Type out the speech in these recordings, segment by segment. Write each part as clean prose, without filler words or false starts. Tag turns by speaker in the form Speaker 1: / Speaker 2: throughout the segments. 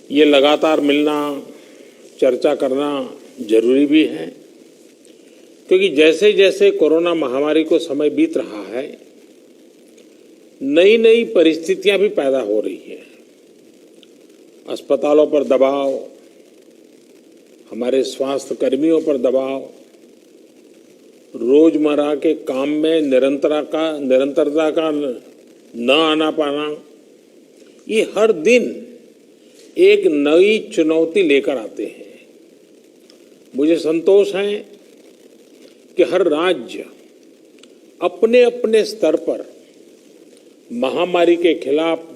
Speaker 1: ये लगातार मिलना, चर्चा करना जरूरी भी है, क्योंकि जैसे जैसे कोरोना महामारी को समय बीत रहा है, नई नई परिस्थितियां भी पैदा हो रही हैं। अस्पतालों पर दबाव, हमारे स्वास्थ्य कर्मियों पर दबाव, रोजमर्रा के काम में निरंतरता का न आना पाना, ये हर दिन एक नई चुनौती लेकर आते हैं। मुझे संतोष है कि हर राज्य अपने अपने स्तर पर महामारी के खिलाफ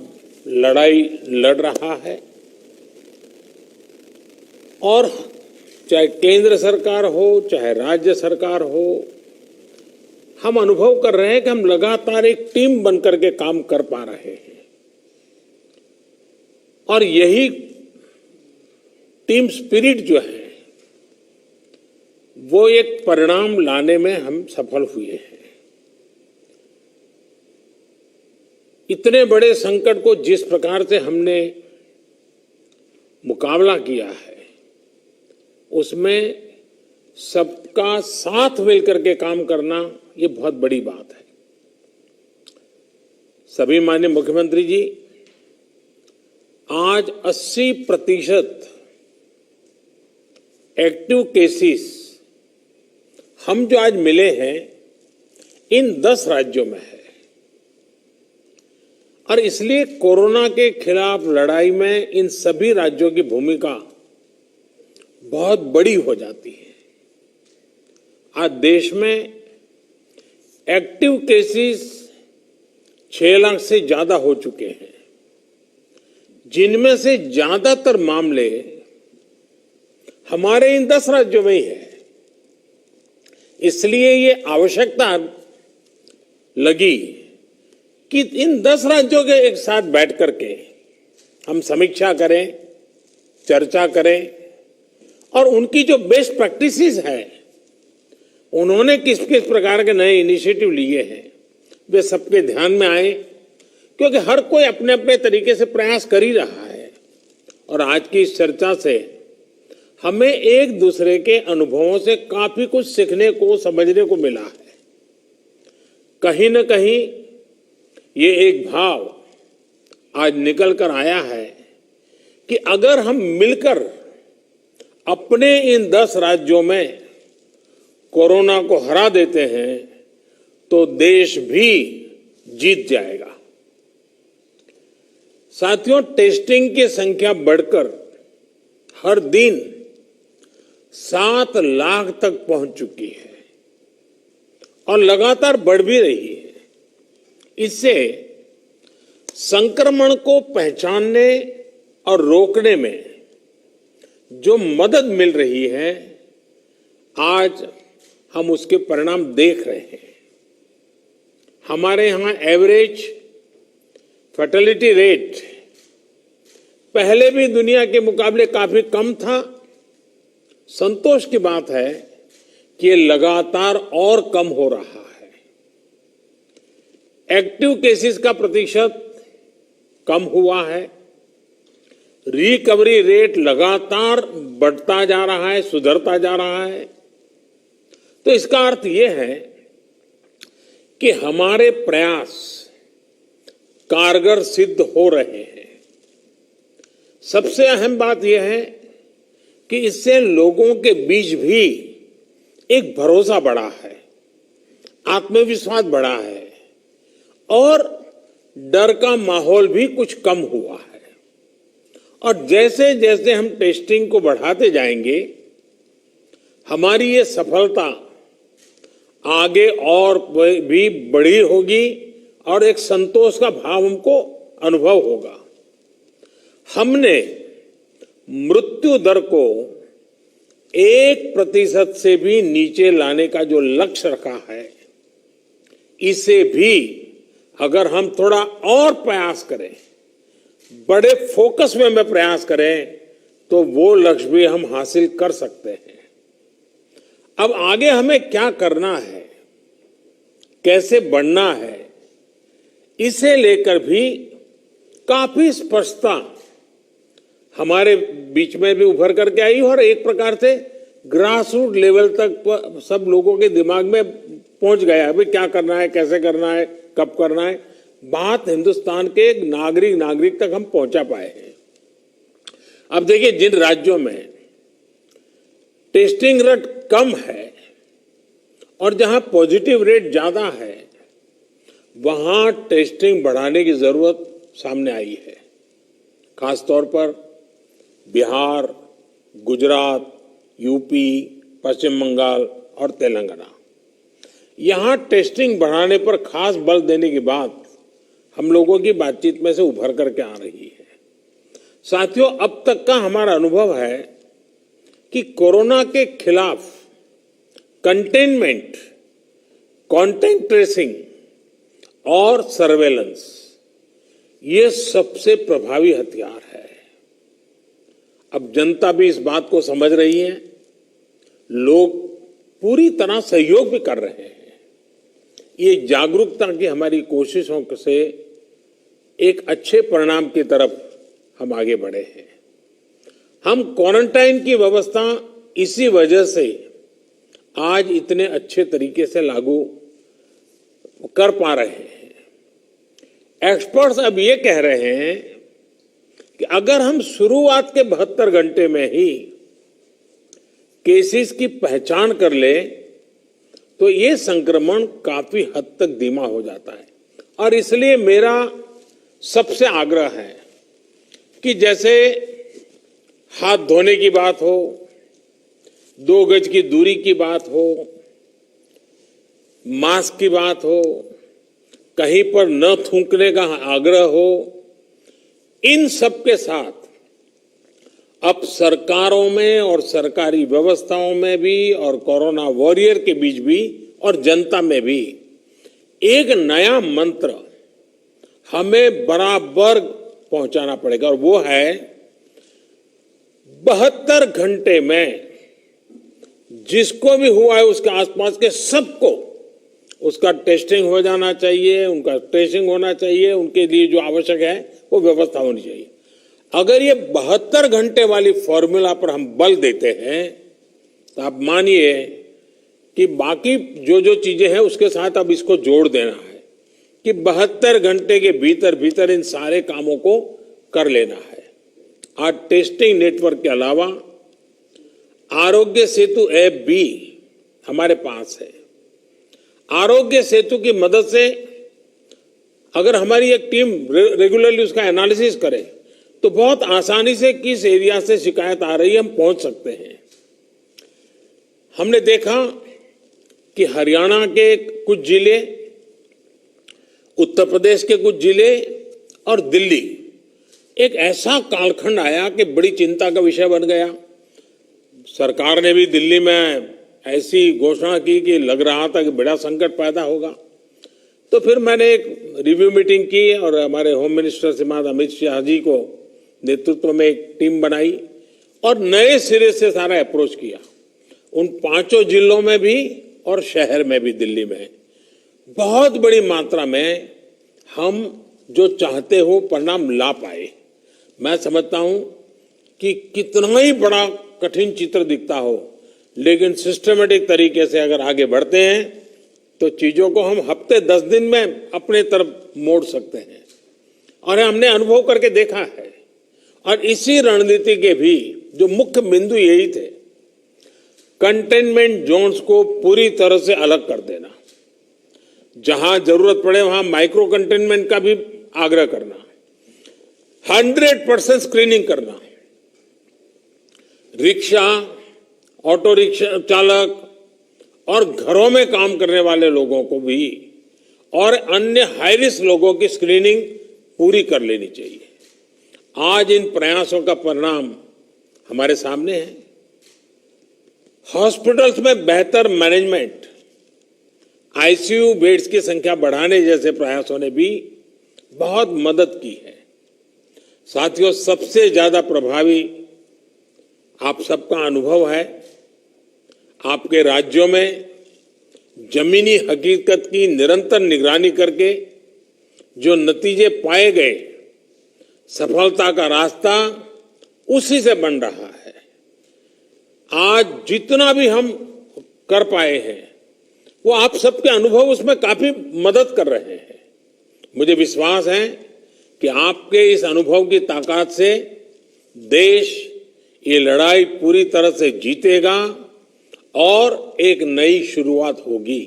Speaker 1: लड़ाई लड़ रहा है, और चाहे केंद्र सरकार हो चाहे राज्य सरकार हो, हम अनुभव कर रहे हैं कि हम लगातार एक टीम बनकर के काम कर पा रहे हैं, और यही टीम स्पिरिट जो है वो एक परिणाम लाने में हम सफल हुए हैं। इतने बड़े संकट को जिस प्रकार से हमने मुकाबला किया है, उसमें सबका साथ मिलकर के काम करना ये बहुत बड़ी बात है। सभी माननीय मुख्यमंत्री जी, आज 80% एक्टिव केसेस हम जो आज मिले हैं इन 10 राज्यों में है, और इसलिए कोरोना के खिलाफ लड़ाई में इन सभी राज्यों की भूमिका बहुत बड़ी हो जाती है। आज देश में एक्टिव केसेस 6 लाख से ज्यादा हो चुके हैं, जिनमें से ज्यादातर मामले हमारे इन 10 राज्यों में ही है। इसलिए ये आवश्यकता लगी कि इन 10 राज्यों के एक साथ बैठ करके हम समीक्षा करें, चर्चा करें, और उनकी जो बेस्ट प्रैक्टिसेस है, उन्होंने किस किस प्रकार के नए इनिशिएटिव लिए हैं, वे सबके ध्यान में आए, क्योंकि हर कोई अपने अपने तरीके से प्रयास कर ही रहा है। और आज की इस चर्चा से हमें एक दूसरे के अनुभवों से काफी कुछ सीखने को, समझने को मिला है। कहीं न कहीं ये एक भाव आज निकल कर आया है कि अगर हम मिलकर अपने इन 10 राज्यों में कोरोना को हरा देते हैं तो देश भी जीत जाएगा। साथियों, टेस्टिंग की संख्या बढ़कर हर दिन 7 लाख तक पहुंच चुकी है और लगातार बढ़ भी रही है। इससे संक्रमण को पहचानने और रोकने में जो मदद मिल रही है, आज हम उसके परिणाम देख रहे हैं। हमारे यहां एवरेज फर्टिलिटी रेट पहले भी दुनिया के मुकाबले काफी कम था। संतोष की बात है कि ये लगातार और कम हो रहा है। एक्टिव केसेस का प्रतिशत कम हुआ है। रिकवरी रेट लगातार बढ़ता जा रहा है, सुधरता जा रहा है। तो इसका अर्थ यह है कि हमारे प्रयास कारगर सिद्ध हो रहे हैं। सबसे अहम बात यह है कि इससे लोगों के बीच भी एक भरोसा बढ़ा है, आत्मविश्वास बढ़ा है, और डर का माहौल भी कुछ कम हुआ है। और जैसे जैसे हम टेस्टिंग को बढ़ाते जाएंगे, हमारी ये सफलता आगे और भी बड़ी होगी और एक संतोष का भाव हमको अनुभव होगा। हमने मृत्यु दर को 1% से भी नीचे लाने का जो लक्ष्य रखा है, इसे भी अगर हम थोड़ा और प्रयास करें, बड़े फोकस में प्रयास करें, तो वो लक्ष्य भी हम हासिल कर सकते हैं। अब आगे हमें क्या करना है, कैसे बढ़ना है, इसे लेकर भी काफी स्पष्टता हमारे बीच में भी उभर करके आई और एक प्रकार से ग्रास रूट लेवल तक सब लोगों के दिमाग में पहुंच गया अभी क्या करना है, कैसे करना है, कब करना है। बात हिंदुस्तान के नागरिक तक हम पहुंचा पाए हैं। अब देखिए, जिन राज्यों में टेस्टिंग रेट कम है और जहां पॉजिटिव रेट ज्यादा है, वहां टेस्टिंग बढ़ाने की जरूरत सामने आई है। खासतौर पर बिहार, गुजरात, यूपी, पश्चिम बंगाल और तेलंगाना, यहां टेस्टिंग बढ़ाने पर खास बल देने की बात हम लोगों की बातचीत में से उभर करके आ रही है। साथियों, अब तक का हमारा अनुभव है कि कोरोना के खिलाफ कंटेनमेंट, कॉन्टैक्ट ट्रेसिंग और सर्वेलेंस ये सबसे प्रभावी हथियार है। अब जनता भी इस बात को समझ रही है, लोग पूरी तरह सहयोग भी कर रहे हैं। ये जागरूकता की हमारी कोशिशों से एक अच्छे परिणाम की तरफ हम आगे बढ़े हैं। हम क्वारंटाइन की व्यवस्था इसी वजह से आज इतने अच्छे तरीके से लागू कर पा रहे हैं। एक्सपर्ट्स अब ये कह रहे हैं कि अगर हम शुरुआत के 72 घंटे में ही केसेस की पहचान कर ले तो ये संक्रमण काफी हद तक धीमा हो जाता है। और इसलिए मेरा सबसे आग्रह है कि जैसे हाथ धोने की बात हो, 2 गज की दूरी की बात हो, मास्क की बात हो, कहीं पर न थूकने का आग्रह हो, इन सब के साथ अब सरकारों में और सरकारी व्यवस्थाओं में भी और कोरोना वॉरियर के बीच भी और जनता में भी एक नया मंत्र हमें बराबर पहुंचाना पड़ेगा और वो है 72 घंटे में जिसको भी हुआ है उसके आसपास के सबको उसका टेस्टिंग हो जाना चाहिए, उनका ट्रेसिंग होना चाहिए, उनके लिए जो आवश्यक है वो व्यवस्था होनी चाहिए। अगर ये 72 घंटे वाली फॉर्मूला पर हम बल देते हैं तो आप मानिए कि बाकी जो जो चीजें हैं उसके साथ अब इसको जोड़ देना है कि 72 घंटे के भीतर भीतर इन सारे कामों को कर लेना है। आज टेस्टिंग नेटवर्क के अलावा आरोग्य सेतु ऐप भी हमारे पास है। आरोग्य सेतु की मदद से अगर हमारी एक टीम रेगुलरली उसका एनालिसिस करे तो बहुत आसानी से किस एरिया से शिकायत आ रही है हम पहुंच सकते हैं। हमने देखा कि हरियाणा के कुछ जिले, उत्तर प्रदेश के कुछ जिले और दिल्ली एक ऐसा कालखंड आया कि बड़ी चिंता का विषय बन गया। सरकार ने भी दिल्ली में ऐसी घोषणा की कि लग रहा था कि बड़ा संकट पैदा होगा। तो फिर मैंने एक रिव्यू मीटिंग की और हमारे होम मिनिस्टर श्रीमान अमित शाह जी को नेतृत्व में एक टीम बनाई और नए सिरे से सारा अप्रोच किया। उन 5 जिलों में भी और शहर में भी, दिल्ली में बहुत बड़ी मात्रा में हम जो चाहते हो परिणाम ला पाए। मैं समझता हूं कि कितना ही बड़ा कठिन चित्र दिखता हो, लेकिन सिस्टमेटिक तरीके से अगर आगे बढ़ते हैं तो चीजों को हम हफ्ते 10 दिन में अपने तरफ मोड़ सकते हैं और हमने अनुभव करके देखा है। और इसी रणनीति के भी जो मुख्य बिंदु यही थे, कंटेनमेंट जोन्स को पूरी तरह से अलग कर देना, जहां जरूरत पड़े वहां माइक्रो कंटेनमेंट का भी आग्रह करना, 100% स्क्रीनिंग करना, रिक्शा, ऑटो रिक्शा चालक और घरों में काम करने वाले लोगों को भी और अन्य हाई रिस्क लोगों की स्क्रीनिंग पूरी कर लेनी चाहिए। आज इन प्रयासों का परिणाम हमारे सामने है। हॉस्पिटल्स में बेहतर मैनेजमेंट, आईसीयू बेड्स की संख्या बढ़ाने जैसे प्रयासों ने भी बहुत मदद की है। साथियों, सबसे ज्यादा प्रभावी आप सबका अनुभव है। आपके राज्यों में जमीनी हकीकत की निरंतर निगरानी करके जो नतीजे पाए गए, सफलता का रास्ता उसी से बन रहा है। आज जितना भी हम कर पाए हैं वो आप सबके अनुभव उसमें काफी मदद कर रहे हैं। मुझे विश्वास है कि आपके इस अनुभव की ताकत से देश ये लड़ाई पूरी तरह से जीतेगा और एक नई शुरुआत होगी।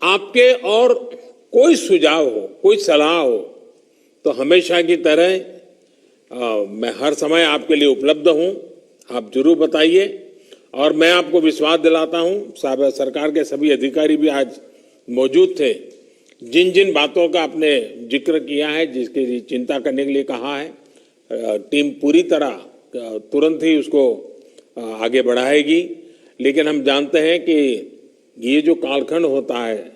Speaker 1: आपके और कोई सुझाव हो, कोई सलाह हो तो हमेशा की तरह मैं हर समय आपके लिए उपलब्ध हूं। आप जरूर बताइए और मैं आपको विश्वास दिलाता हूं, सरकार के सभी अधिकारी भी आज मौजूद थे। जिन जिन बातों का आपने जिक्र किया है, जिसके लिए चिंता करने के लिए कहा है, टीम पूरी तरह तुरंत ही उसको आगे बढ़ाएगी। लेकिन हम जानते हैं कि ये जो कालखंड होता है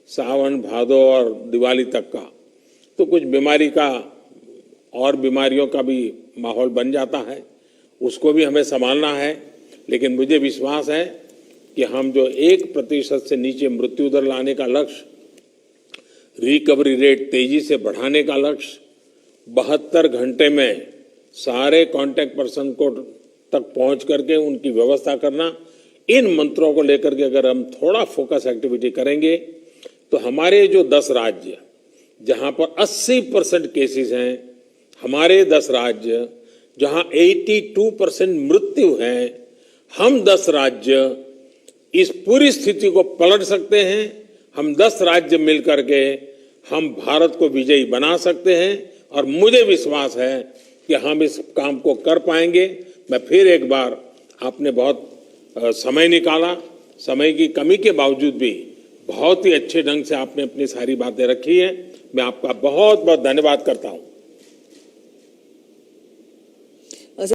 Speaker 1: सावन भादो और दिवाली तक का, तो कुछ बीमारी का और बीमारियों का भी माहौल बन जाता है, उसको भी हमें संभालना है। लेकिन मुझे विश्वास है कि हम जो 1% से नीचे मृत्यु दर लाने का लक्ष्य, रिकवरी रेट तेजी से बढ़ाने का लक्ष्य, 72 घंटे में सारे कांटेक्ट पर्सन को तक पहुंच करके उनकी व्यवस्था करना, इन मंत्रों को लेकर के अगर हम थोड़ा फोकस एक्टिविटी करेंगे तो हमारे जो 10 राज्य जहां पर 80% केसेस हैं, हमारे 10 राज्य जहां 82% मृत्यु है, हम 10 राज्य इस पूरी स्थिति को पलट सकते हैं। हम 10 राज्य मिलकर के हम भारत को विजयी बना सकते हैं और मुझे विश्वास है कि हम इस काम को कर पाएंगे। मैं फिर एक बार, आपने बहुत समय निकाला, समय की कमी के बावजूद भी बहुत ही अच्छे ढंग से आपने अपनी सारी बातें रखी हैं। मैं आपका बहुत बहुत धन्यवाद करता हूं।